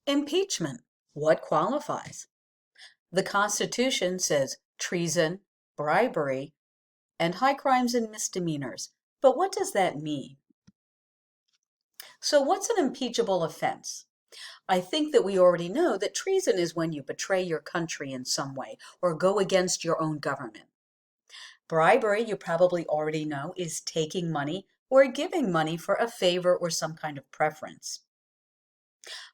Impeachment. What qualifies? The Constitution says treason, bribery, and high crimes and misdemeanors. But what does that mean? So, what's an impeachable offense? I think that we already know that treason is when you betray your country in some way or go against your own government. Bribery, you probably already know, is taking money or giving money for a favor or some kind of preference.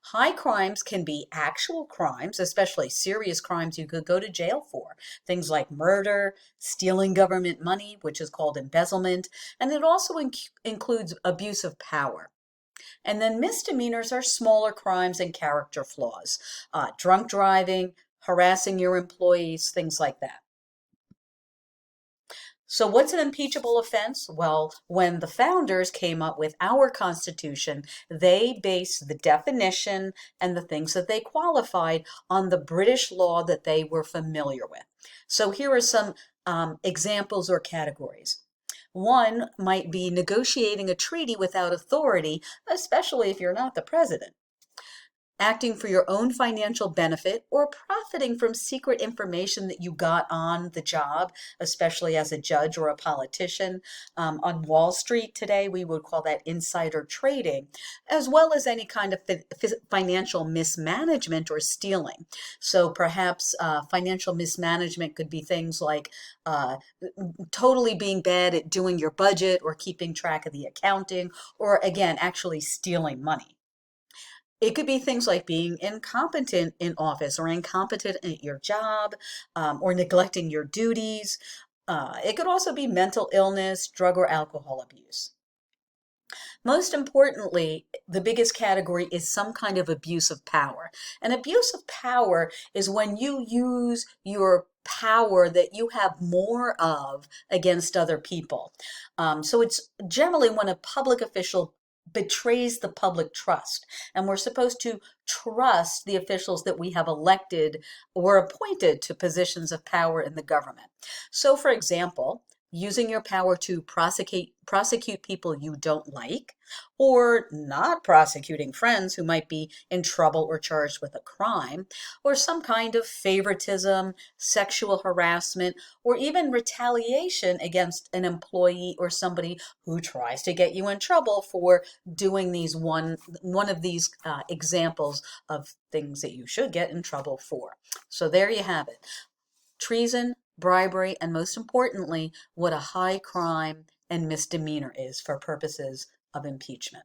High crimes can be actual crimes, especially serious crimes you could go to jail for. Things like murder, stealing government money, which is called embezzlement, and it also includes abuse of power. And then misdemeanors are smaller crimes and character flaws, drunk driving, harassing your employees, things like that. So, what's an impeachable offense? Well, when the founders came up with our Constitution, they based the definition and the things that they qualified on the British law that they were familiar with. So, here are some examples or categories. One might be negotiating a treaty without authority, especially if you're not the president. Acting for your own financial benefit or profiting from secret information that you got on the job, especially as a judge or a politician. On Wall Street today, we would call that insider trading, as well as any kind of financial mismanagement or stealing. So perhaps financial mismanagement could be things like totally being bad at doing your budget or keeping track of the accounting, or again, actually stealing money. It could be things like being incompetent in office or incompetent at your job, or neglecting your duties. It could also be mental illness, drug or alcohol abuse. Most importantly, the biggest category is some kind of abuse of power. And abuse of power is when you use your power that you have more of against other people. So it's generally when a public official betrays the public trust. And we're supposed to trust the officials that we have elected or appointed to positions of power in the government. So, for example, using your power to prosecute people you don't like, or not prosecuting friends who might be in trouble or charged with a crime, or some kind of favoritism, sexual harassment, or even retaliation against an employee or somebody who tries to get you in trouble for doing these one of these examples of things that you should get in trouble for. So there you have it. Treason, bribery, and most importantly, what a high crime and misdemeanor is for purposes of impeachment.